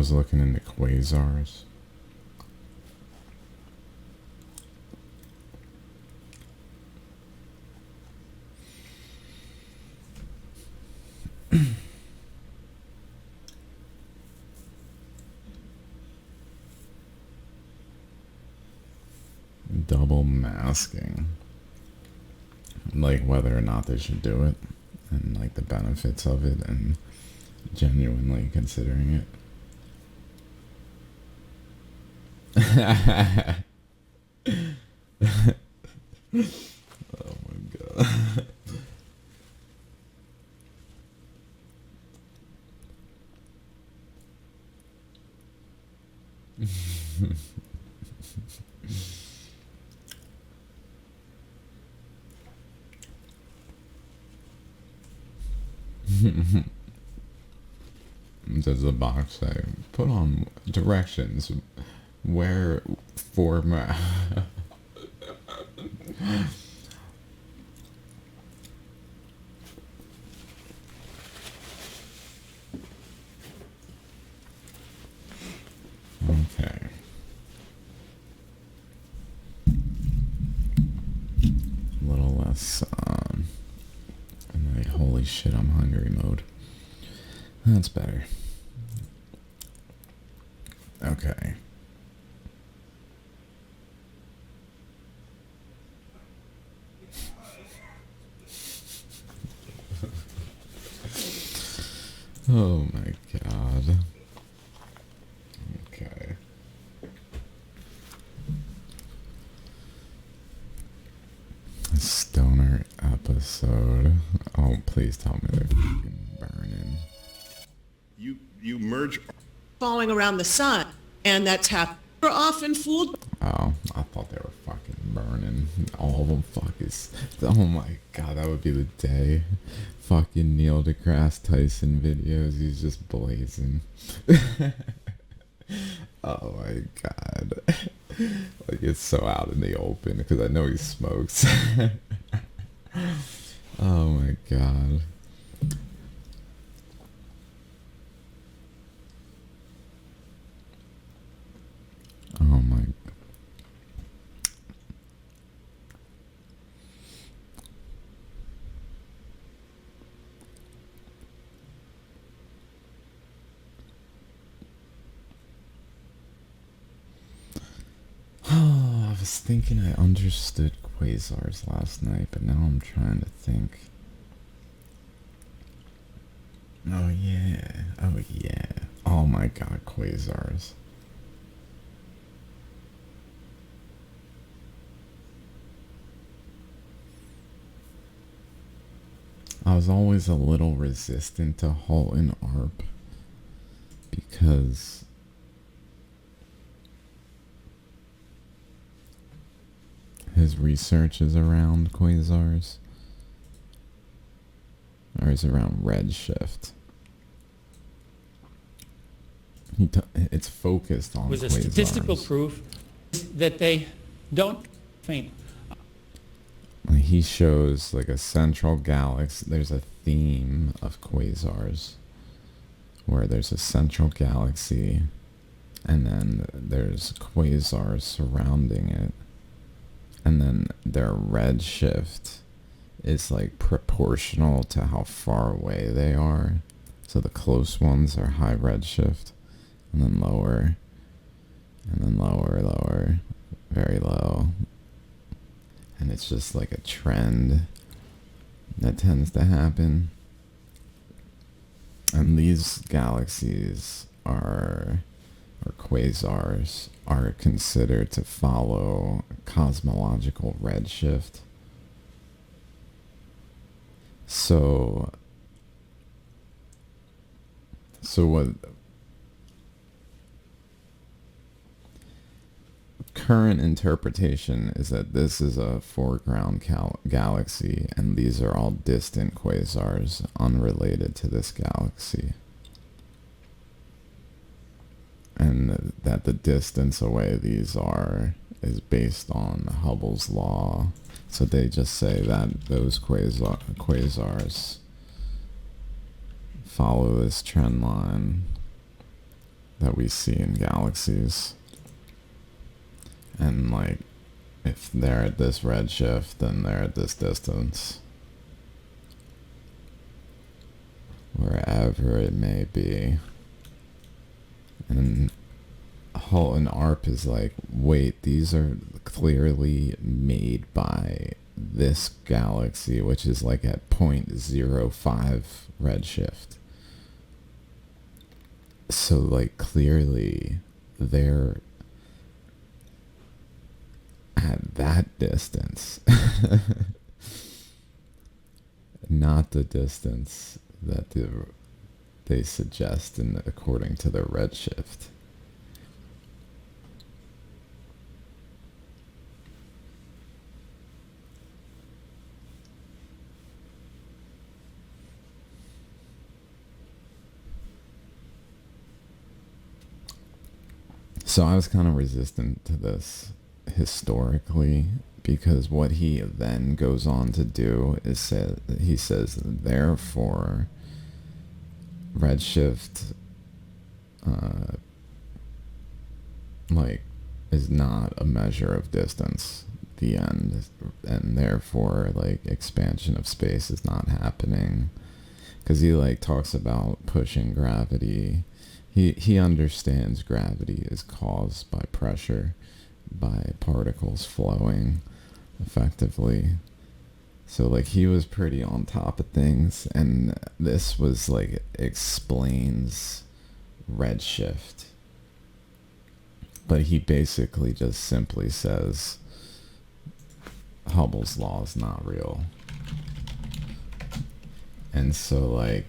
was looking into quasars. Double masking. Like whether or not they should do it, and like the benefits of it, and genuinely considering it. Oh my god. Does the box say, put on directions where format? Okay. A little less, in my holy shit, I'm hungry mode. That's better. Okay. Oh my god. Okay. A stoner episode. Oh, please tell me they're fucking burning. You merge falling around the sun, and that's happened. We're often fooled. Oh, I thought they were fucking burning. All of them fuckers. Oh my god, that would be the day. Fucking Neil deGrasse Tyson videos, he's just blazing. Oh my god. Like, it's so out in the open, because I know he smokes. Oh my god. Oh my. Oh, I was thinking I understood quasars last night, but now I'm trying to think. Oh yeah. Oh yeah. Oh my god, quasars. I was always a little resistant to Halton Arp because his research is around quasars, or is around redshift. It's focused on was a quasars. Statistical proof that they don't faint. He shows like a central galaxy. There's a theme of quasars where there's a central galaxy and then there's quasars surrounding it, and then their redshift is like proportional to how far away they are. So the close ones are high redshift, and then lower, and then lower, very low. And it's just like a trend that tends to happen. And these galaxies or quasars are considered to follow cosmological redshift. So what current interpretation is that this is a foreground galaxy, and these are all distant quasars unrelated to this galaxy, and that the distance away these are is based on Hubble's law. So they just say that those quasars follow this trend line that we see in galaxies. And like, if they're at this redshift, then they're at this distance. Wherever it may be. And Halton Arp is like, wait, these are clearly made by this galaxy, which is like at 0.05 redshift. So like clearly they're at that distance. Not the distance that they suggest according to their redshift. So I was kind of resistant to this historically, because what he then goes on to do is he says, therefore, redshift like is not a measure of distance, the end, and therefore like expansion of space is not happening, because he like talks about pushing gravity. He understands gravity is caused by pressure, by particles flowing effectively. So like he was pretty on top of things, and this was like explains redshift. But he basically just simply says Hubble's law is not real. And so like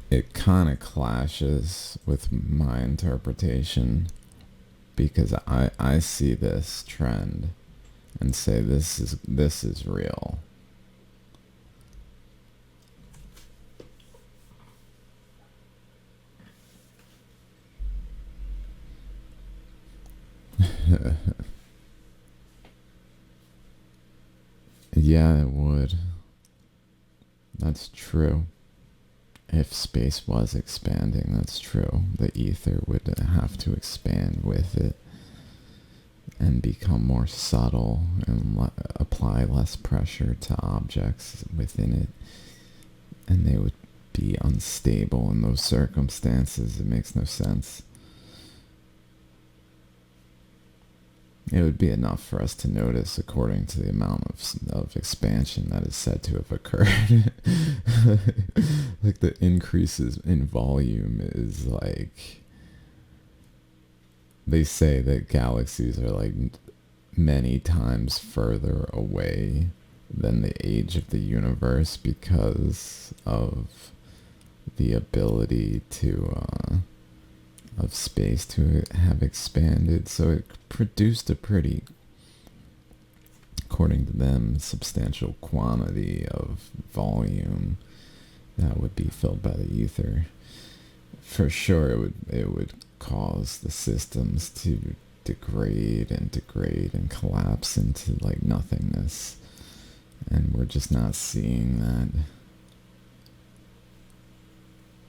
it kind of clashes with my interpretation, because I see this trend and say this is real. Yeah, it would. That's true. If space was expanding, that's true. The ether would have to expand with it and become more subtle and apply less pressure to objects within it. And they would be unstable in those circumstances. It makes no sense. It would be enough for us to notice according to the amount of expansion that is said to have occurred. Like the increases in volume is like, they say that galaxies are like many times further away than the age of the universe because of the ability of space to have expanded. So it produced a pretty, according to them, substantial quantity of volume that would be filled by the ether. For sure it would cause the systems to degrade and collapse into like nothingness, and we're just not seeing that.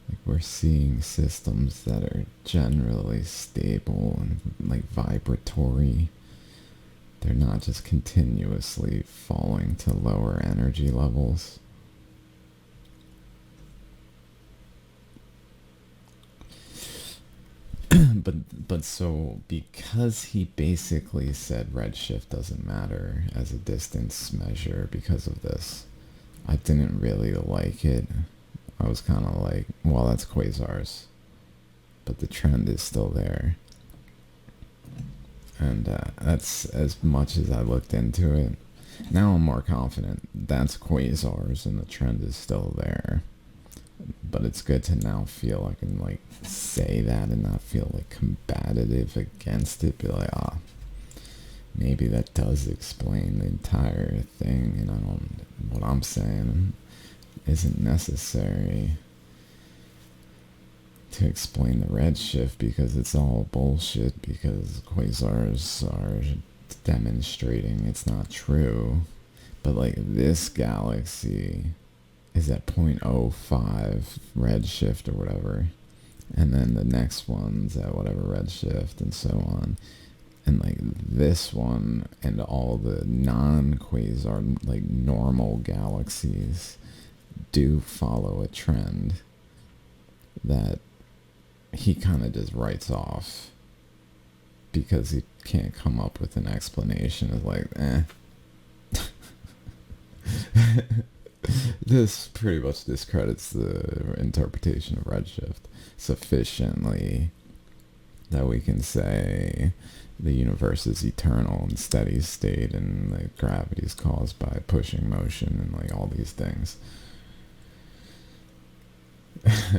Like we're seeing systems that are generally stable and like vibratory. They're not just continuously falling to lower energy levels. But so because he basically said redshift doesn't matter as a distance measure because of this, I didn't really like it. I was kind of like, well, that's quasars, but the trend is still there. And that's as much as I looked into it. Now I'm more confident that's quasars and the trend is still there. But it's good to now feel I can like say that and not feel like combative against it. Be like, maybe that does explain the entire thing, and what I'm saying isn't necessary to explain the redshift, because it's all bullshit, because quasars are demonstrating it's not true. But like this galaxy is at 0.05 redshift or whatever, and then the next one's at whatever redshift, and so on. And like this one and all the non-quasar, like normal galaxies, do follow a trend that he kind of just writes off because he can't come up with an explanation. Of like, this pretty much discredits the interpretation of redshift sufficiently that we can say the universe is eternal and steady state, and like gravity is caused by pushing motion and like all these things.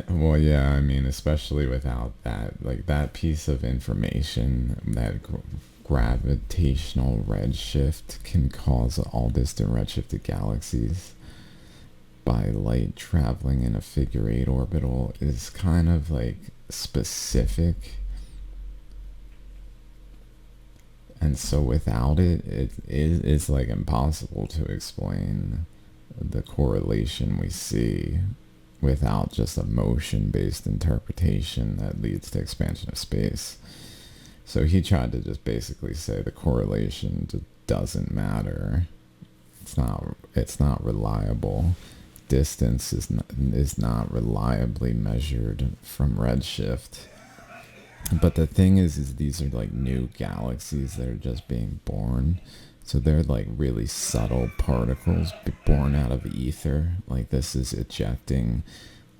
Well, yeah, I mean, especially without that, like that piece of information, that gravitational redshift can cause all distant redshifted galaxies by light traveling in a figure 8 orbital is kind of like specific. And so without it, it's like impossible to explain the correlation we see without just a motion-based interpretation that leads to expansion of space. So he tried to just basically say the correlation just doesn't matter. It's not reliable. Distance is not reliably measured from redshift. But the thing is these are like new galaxies that are just being born. So they're like really subtle particles born out of ether. Like this is ejecting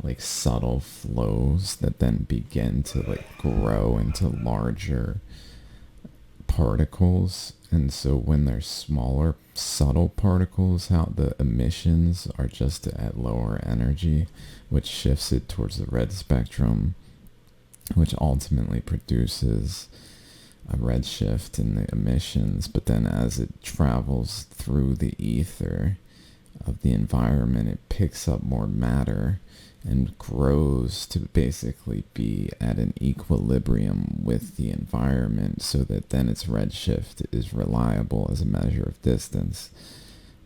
like subtle flows that then begin to like grow into larger particles. And so when they're smaller, subtle particles, how the emissions are just at lower energy, which shifts it towards the red spectrum, which ultimately produces a redshift in the emissions. But then as it travels through the ether of the environment, it picks up more matter and grows to basically be at an equilibrium with the environment, so that then its redshift is reliable as a measure of distance,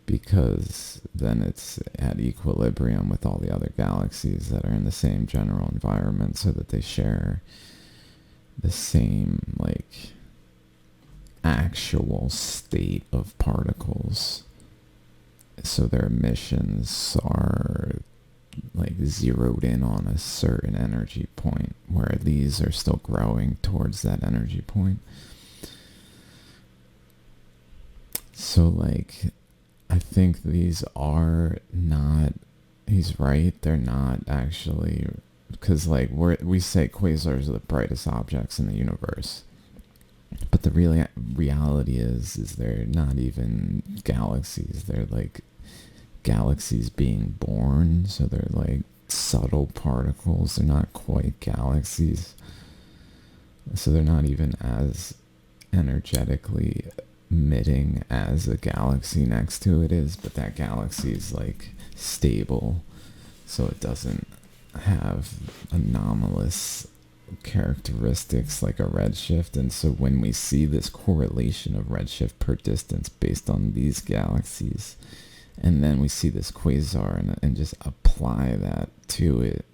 because then it's at equilibrium with all the other galaxies that are in the same general environment, so that they share the same like actual state of particles. So their emissions are like zeroed in on a certain energy point, where these are still growing towards that energy point. So like I think these are not, he's right, they're not actually, because like we say quasars are the brightest objects in the universe, but the reality is they're not even galaxies. They're like galaxies being born, so they're like subtle particles. They're not quite galaxies, so they're not even as energetically emitting as a galaxy next to it is, but that galaxy is like stable, so it doesn't have anomalous characteristics like a redshift. And so when we see this correlation of redshift per distance based on these galaxies, and then we see this quasar and just apply that to it,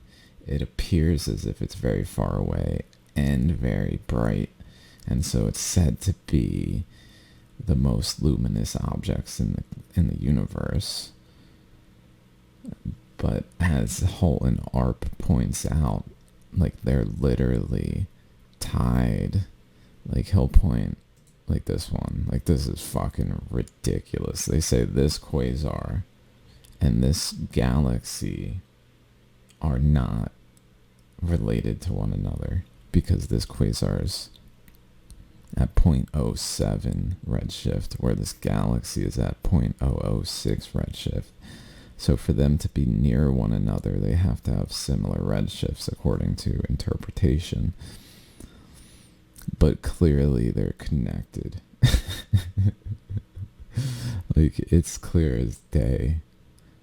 it appears as if it's very far away and very bright. And so it's said to be the most luminous objects in the universe. But as Halton Arp points out, like they're literally tied. Like he'll point like this one, like this is fucking ridiculous. They say this quasar and this galaxy are not related to one another, because this quasar's at 0.07 redshift, where this galaxy is at 0.006 redshift. So for them to be near one another, they have to have similar redshifts according to interpretation. But clearly they're connected. Like it's clear as day.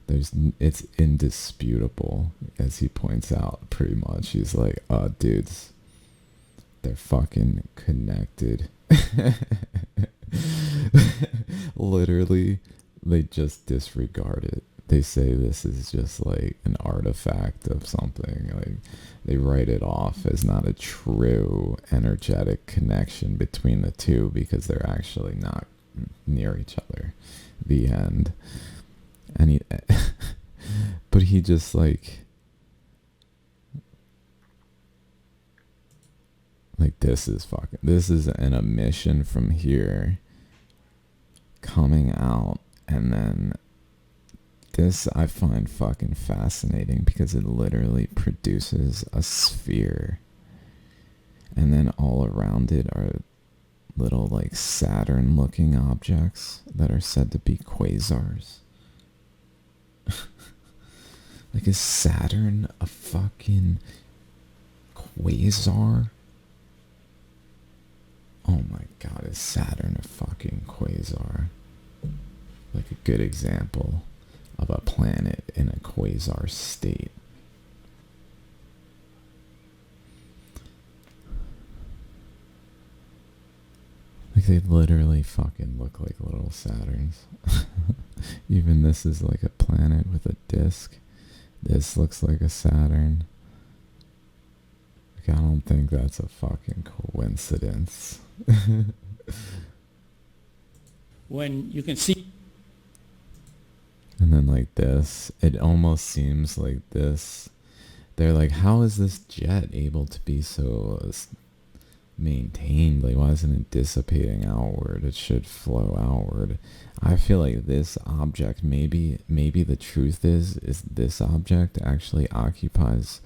It's indisputable, as he points out pretty much. He's like, dudes, they're fucking connected. Literally, they just disregard it. they say this is just like an artifact of something. Like they write it off as not a true energetic connection between the two because they're actually not near each other. The end. And he, but he just like this is an emission from here coming out, and then this I find fucking fascinating because it literally produces a sphere, and then all around it are little like Saturn looking objects that are said to be quasars. Like, is Saturn a fucking quasar? Oh my god, is Saturn a fucking quasar? Like a good example of a planet in a quasar state. Like, they literally fucking look like little Saturns. Even this is like a planet with a disk. This looks like a Saturn. Like, I don't think that's a fucking coincidence. When you can see. And then like this, it almost seems like this. They're like, how is this jet able to be so maintained? Like, why isn't it dissipating outward? It should flow outward. I feel like this object, maybe the truth is this object actually occupies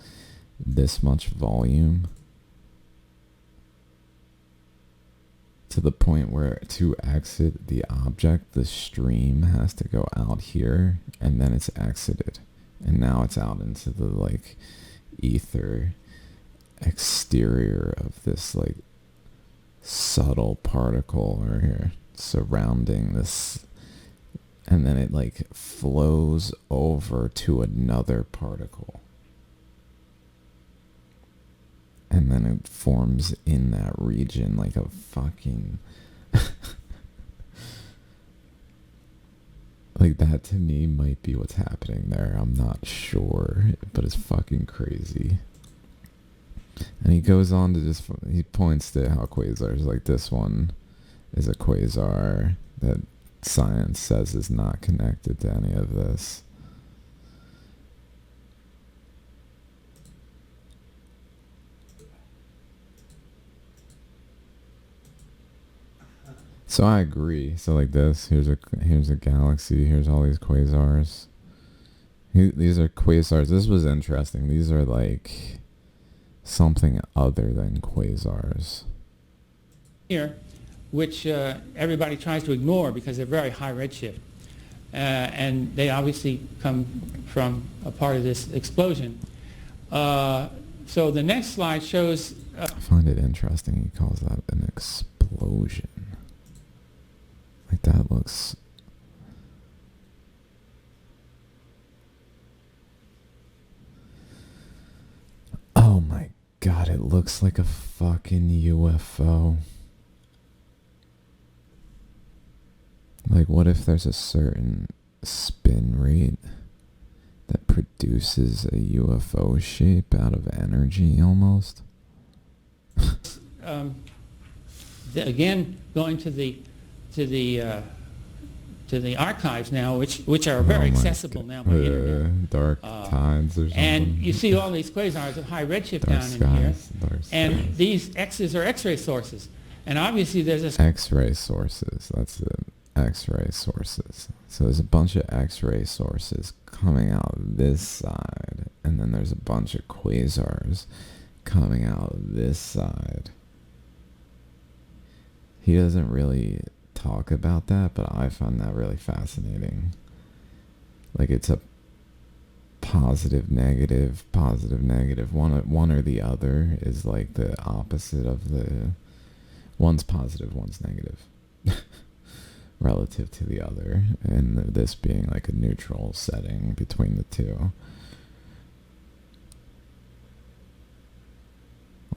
this much volume to the point where to exit the object, the stream has to go out here, and then it's exited, and now it's out into the like ether exterior of this like subtle particle right here surrounding this, and then it like flows over to another particle, and then it forms in that region like a fucking like that. To me might be what's happening there. I'm not sure, but it's fucking crazy. And he goes on to just, he points to how quasars, like this one is a quasar that science says is not connected to any of this. So I agree. So like this, here's a galaxy, here's all these quasars. These are quasars. This was interesting. These are like something other than quasars. Here, which everybody tries to ignore because they're very high redshift. And they obviously come from a part of this explosion. So the next slide shows... I find it interesting he calls that an explosion. Like, that looks... Oh my god, it looks like a fucking UFO. Like, what if there's a certain spin rate that produces a UFO shape out of energy almost? Again, going to the archives now, which are very accessible now by internet. Dark tides or something. And you see all these quasars of high redshift Dark down skies, in dark here. And skies. these X's are X-ray sources. And obviously there's a... X-ray sources. That's it. X-ray sources. So there's a bunch of X-ray sources coming out this side, and then there's a bunch of quasars coming out this side. He doesn't really talk about that, but I find that really fascinating. Like, it's a positive, negative, positive, negative. One or the other is like the opposite of the... One's positive, one's negative. Relative to the other, and this being like a neutral setting between the two.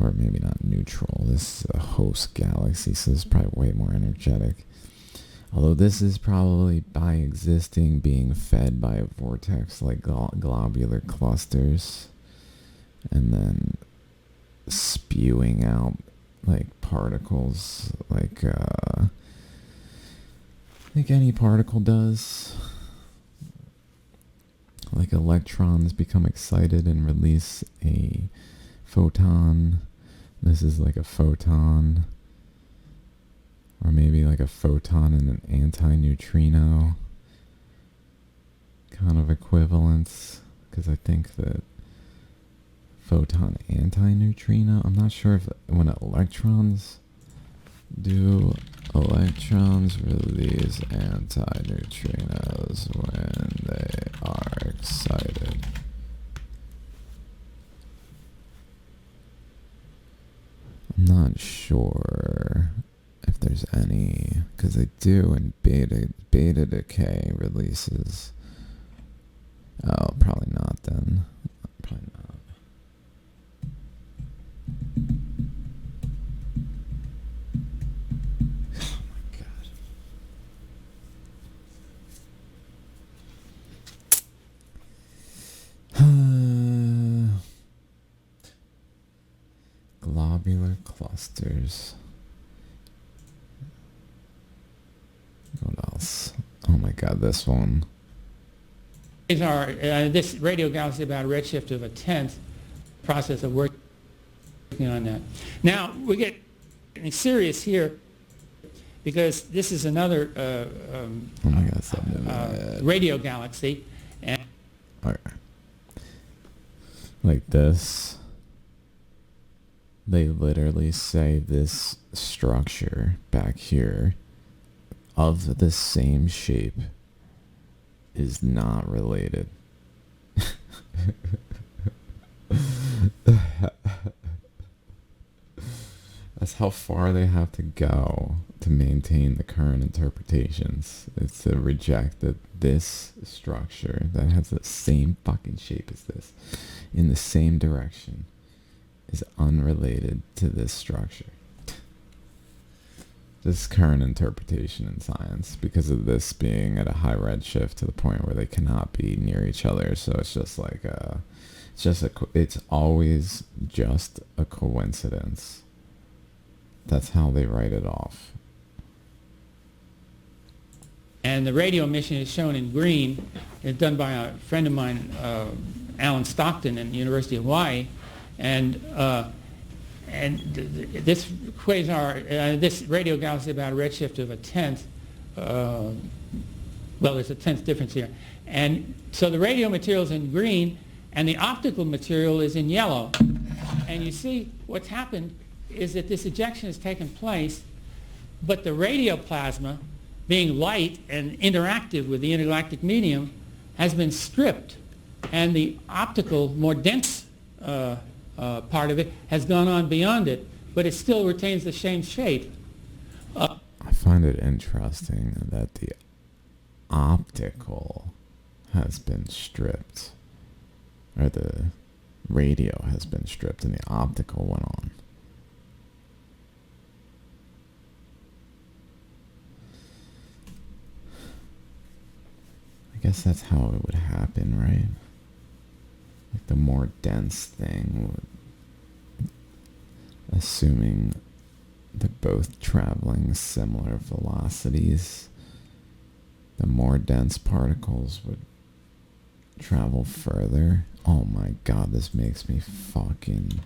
Or maybe not neutral. This is a host galaxy, so it's probably way more energetic. Although this is probably by existing being fed by a vortex like globular clusters and then spewing out like particles like any particle does. Like electrons become excited and release a photon. This is like a photon. Or maybe like a photon and an antineutrino kind of equivalence. Because I think that photon antineutrino, I'm not sure if when electrons release antineutrinos when they are excited. I'm not sure if there's any, because they do, and beta decay releases. Oh, probably not then. Probably not. Globular clusters. What else? Oh my god, this one. These are this radio galaxy about a redshift of a tenth. Process of working on that. Now we get serious here because this is another Oh my god, something radio galaxy, and okay. Like this. They literally say this structure back here of the same shape is not related. That's how far they have to go to maintain the current interpretations. It's to reject that this structure that has the same fucking shape as this in the same direction is unrelated to this structure. This current interpretation in science, because of this being at a high redshift to the point where they cannot be near each other. So it's just like it's always just a coincidence. That's how they write it off. And the radio emission is shown in green. It's done by a friend of mine, Alan Stockton, in the University of Hawaii. And this quasar, this radio galaxy about a redshift of a tenth. Well, there's a tenth difference here. And so the radio material is in green, and the optical material is in yellow. And you see what's happened is that this ejection has taken place, but the radio plasma, being light and interactive with the intergalactic medium, has been stripped, and the optical, more dense part of it has gone on beyond it, but it still retains the same shape. I find it interesting that the optical has been stripped, or the radio has been stripped and the optical went on. I guess that's how it would happen, right? Like the more dense thing would, assuming they're both traveling similar velocities, the more dense particles would travel further. Oh my god, this makes me fucking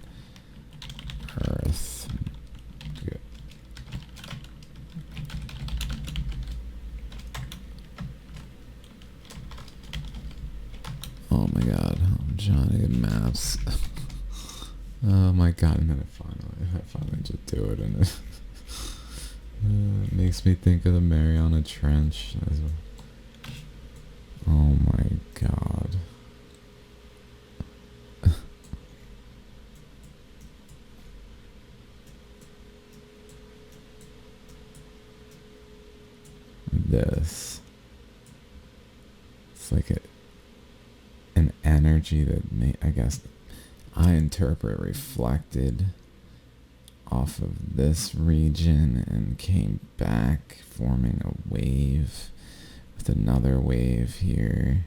Earth. Good. Oh my god, I'm trying to get maps. Oh my god, and then I finally just do it, and it makes me think of the Mariana Trench. Oh my god. This. It's like an energy that I guess I interpret reflected off of this region and came back, forming a wave with another wave here.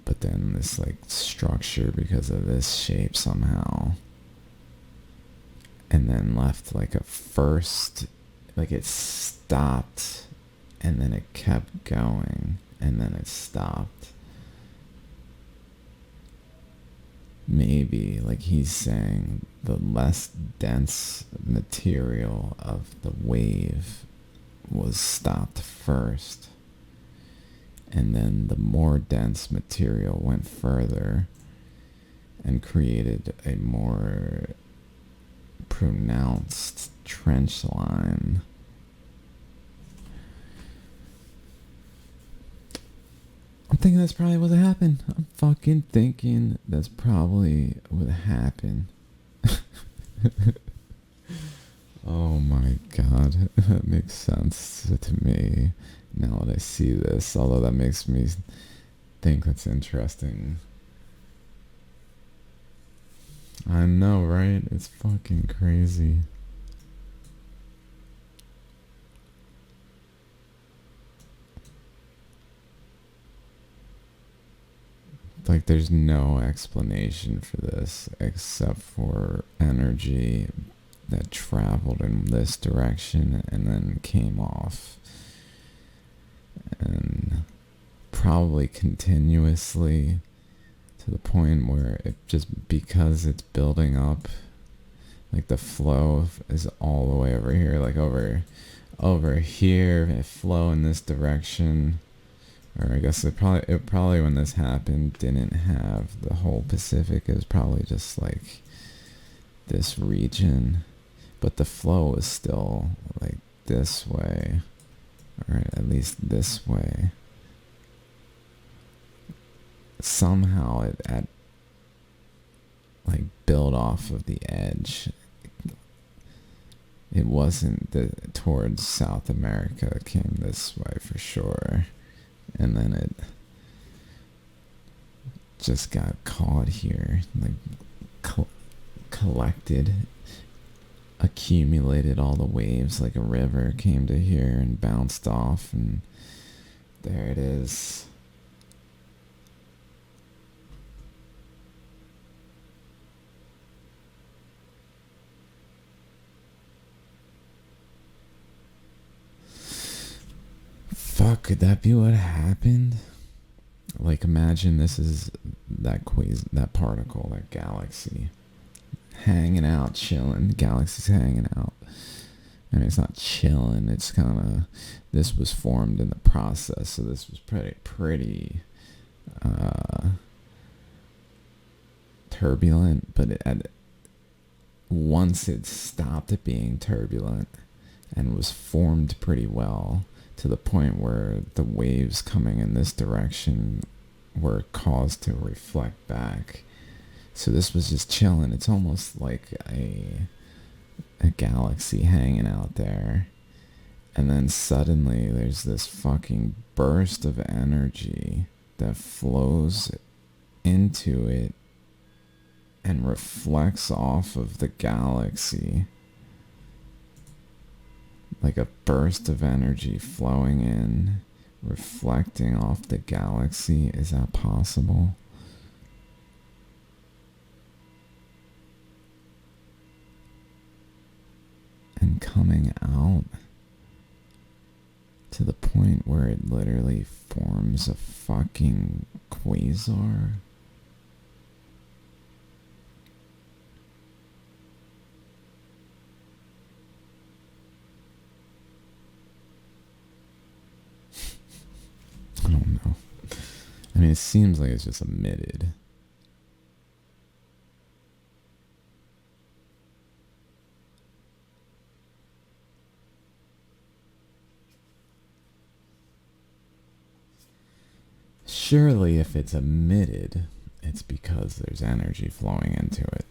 But then this like structure because of this shape somehow. And then left like a first, like it stopped and then it kept going and then it stopped. Maybe, like he's saying, the less dense material of the wave was stopped first. And then the more dense material went further and created a more pronounced trench line. I'm thinking that's probably what happened. I'm fucking thinking that's probably what happened. Oh my god, that makes sense to me now that I see this, although that makes me think that's interesting. I know, right? It's fucking crazy. Like there's no explanation for this except for energy that traveled in this direction and then came off. And probably continuously to the point where it just, because it's building up, like the flow is all the way over here, like over here, it flow in this direction. Or I guess it probably when this happened didn't have the whole Pacific. It was probably just like this region, but the flow was still like this way, or at least this way. Somehow it at like built off of the edge. It wasn't towards South America. It came this way for sure. And then it just got caught here, like collected, accumulated all the waves like a river, came to here and bounced off, and there it is. Fuck, could that be what happened? Like, imagine this is that particle, that galaxy, hanging out, chilling. The galaxy's hanging out. And it's not chilling, it's kind of, this was formed in the process, so this was pretty turbulent, but once it stopped being turbulent and was formed pretty well, to the point where the waves coming in this direction were caused to reflect back. So this was just chilling. It's almost like a galaxy hanging out there. And then suddenly there's this fucking burst of energy that flows into it and reflects off of the galaxy. Like a burst of energy flowing in, reflecting off the galaxy. Is that possible? And coming out to the point where it literally forms a fucking quasar. I don't know. I mean, it seems like it's just emitted. Surely if it's emitted, it's because there's energy flowing into it.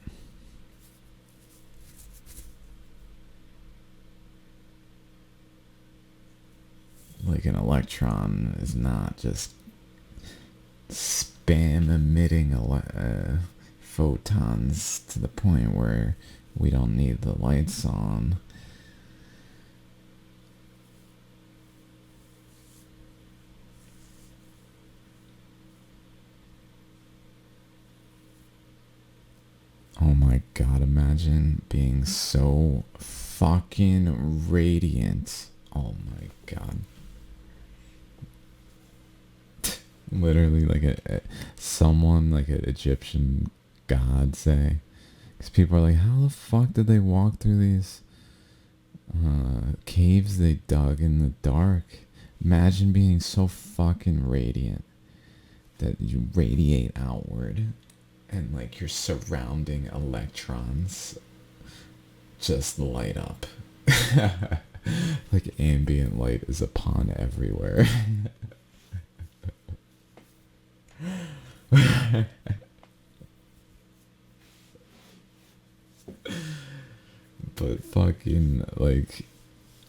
Like an electron is not just spam emitting photons to the point where we don't need the lights on. Oh my god, imagine being so fucking radiant. Oh my god. Literally like someone like an Egyptian god say. Because people are like, how the fuck did they walk through these caves they dug in the dark? Imagine being so fucking radiant that you radiate outward and like your surrounding electrons just light up. Like ambient light is upon everywhere. But fucking like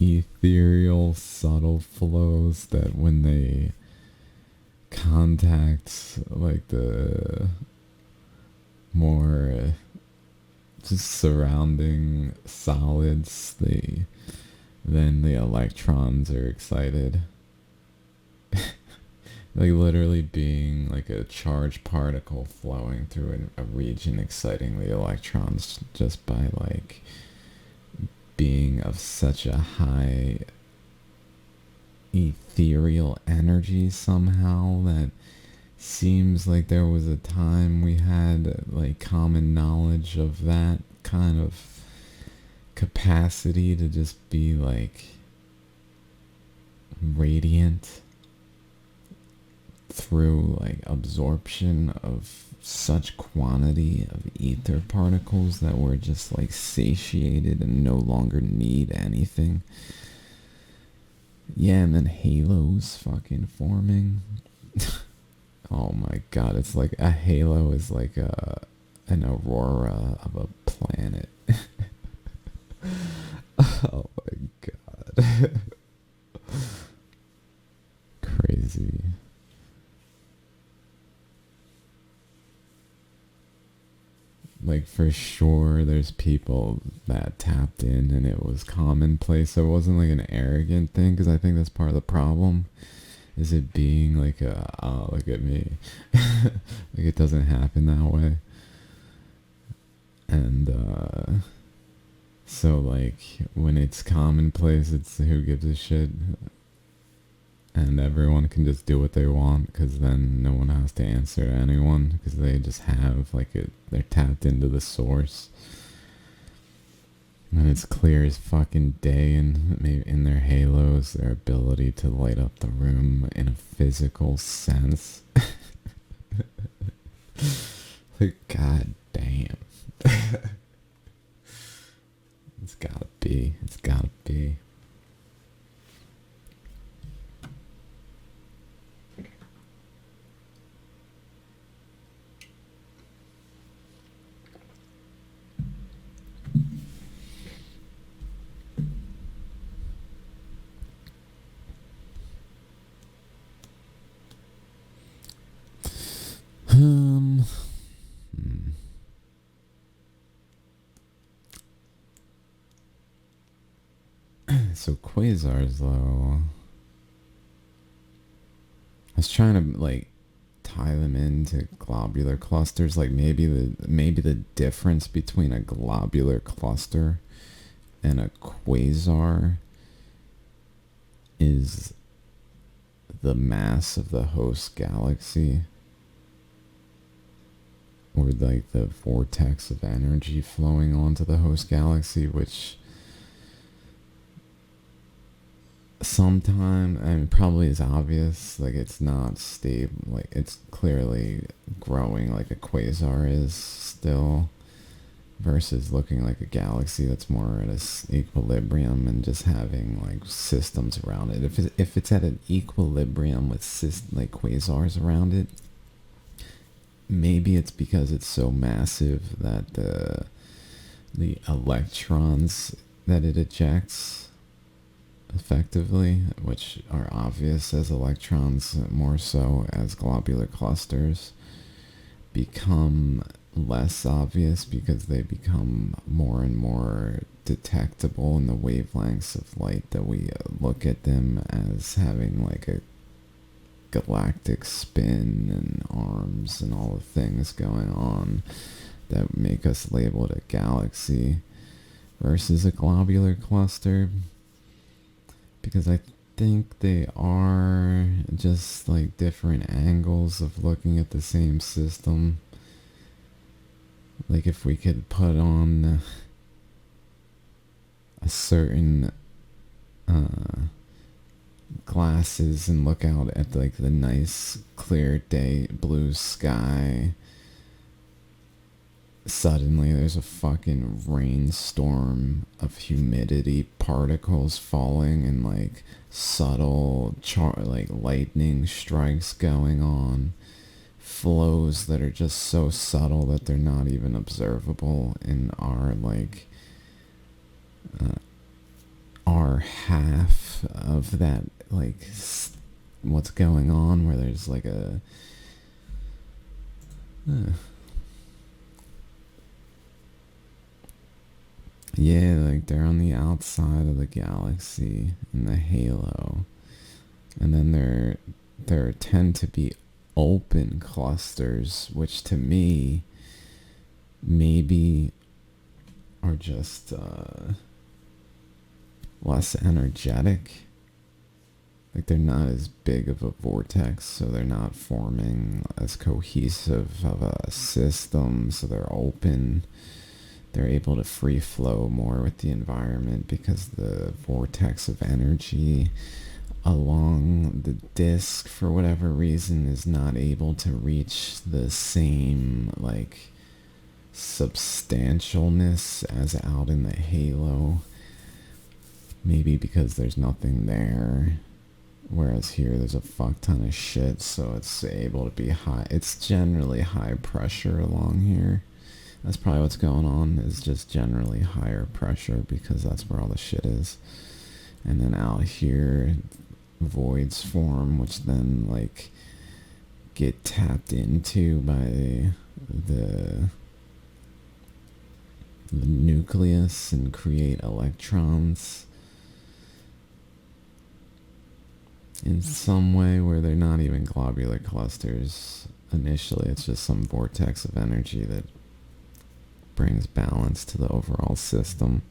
ethereal subtle flows that when they contact like the more just surrounding solids, then the electrons are excited. Like literally being like a charged particle flowing through a region, exciting the electrons just by like being of such a high ethereal energy somehow that seems like there was a time we had like common knowledge of that kind of capacity to just be like radiant through like absorption of such quantity of ether particles that we're just like satiated and no longer need anything. Yeah, and then halos fucking forming. Oh my god, it's like a halo is like an aurora of a planet. Oh my god. Crazy. Like for sure there's people that tapped in and it was commonplace. So it wasn't like an arrogant thing, because I think that's part of the problem. Is it being like oh, look at me. Like it doesn't happen that way. And so like when it's commonplace, it's who gives a shit. And everyone can just do what they want, because then no one has to answer anyone, because they just have like they're tapped into the source. And it's clear as fucking day, and maybe in their halos, their ability to light up the room in a physical sense. Like, god damn. It's gotta be. It's gotta be. So quasars, though, I was trying to like tie them into globular clusters. Like maybe the difference between a globular cluster and a quasar is the mass of the host galaxy, or like the vortex of energy flowing onto the host galaxy, which sometime, I mean, probably is obvious, like it's not stable, like it's clearly growing like a quasar is still, versus looking like a galaxy that's more at a equilibrium and just having like systems around it. If it's at an equilibrium with like quasars around it, maybe it's because it's so massive that the electrons that it ejects effectively, which are obvious as electrons more so as globular clusters, become less obvious because they become more and more detectable in the wavelengths of light that we look at them as having like a galactic spin and arms and all the things going on that make us label it a galaxy versus a globular cluster, because I think they are just like different angles of looking at the same system. Like if we could put on a certain glasses and look out at like the nice clear day blue sky, suddenly there's a fucking rainstorm of humidity particles falling and like subtle like lightning strikes going on, flows that are just so subtle that they're not even observable in our like our half of that, like what's going on, where there's like a yeah, like they're on the outside of the galaxy in the halo, and then there tend to be open clusters, which to me maybe are just less energetic. Like they're not as big of a vortex, so they're not forming as cohesive of a system, so they're open. They're able to free flow more with the environment because the vortex of energy along the disk, for whatever reason, is not able to reach the same like substantialness as out in the halo. Maybe because there's nothing there, whereas here there's a fuck ton of shit, so it's able to be high. It's generally high pressure along here. That's probably what's going on, is just generally higher pressure because that's where all the shit is. And then out here, voids form, which then like get tapped into by the nucleus and create electrons in some way where they're not even globular clusters. Initially, it's just some vortex of energy that brings balance to the overall system.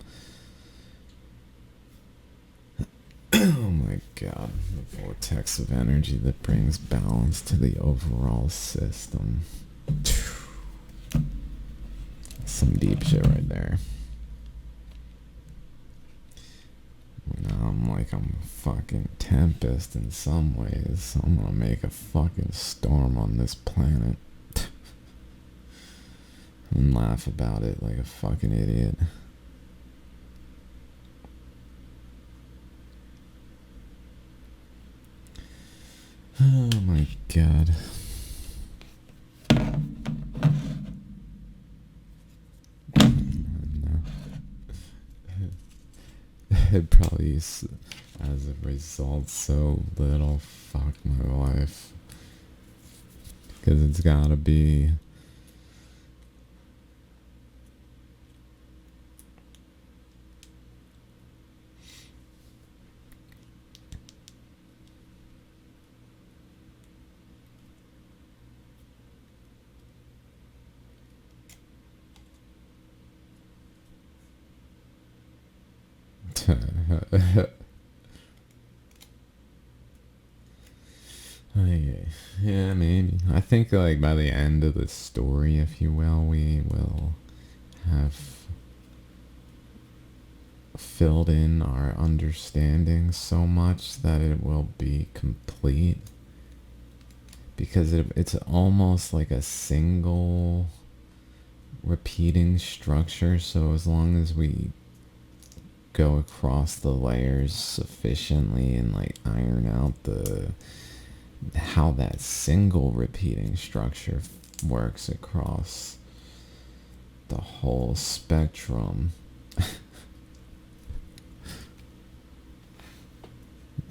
Oh my god, the vortex of energy that brings balance to the overall system. Some deep shit right there. Now I'm a fucking tempest in some ways. I'm gonna make a fucking storm on this planet. And laugh about it like a fucking idiot. Oh my god. It probably is, as a result, so little fuck my life. Because it's gotta be yeah, maybe. I think like by the end of the story, if you will, we will have filled in our understanding so much that it will be complete. Because it's almost like a single repeating structure, so as long as we go across the layers sufficiently and like iron out how that single repeating structure works across the whole spectrum,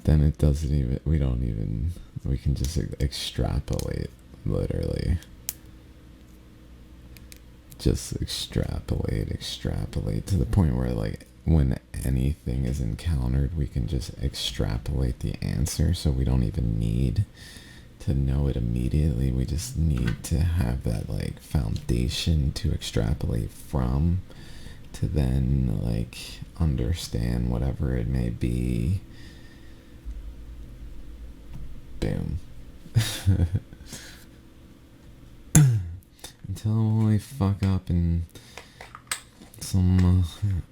then it doesn't even, we can just extrapolate, literally. just extrapolate to the point where, like, when anything is encountered, we can just extrapolate the answer, so we don't even need to know it immediately. We just need to have that, like, foundation to extrapolate from, to then, like, understand whatever it may be. Boom. Until I fuck up and some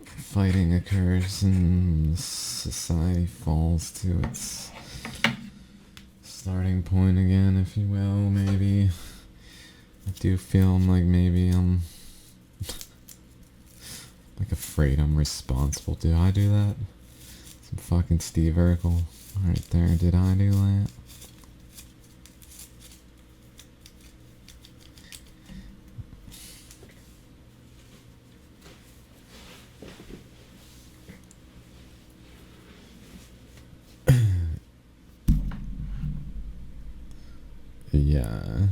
fighting occurs and society falls to its starting point again, if you will, maybe. I do feel like maybe I'm like afraid I'm responsible. Did I do that? Some fucking Steve Urkel right there. Did I do that? Yeah.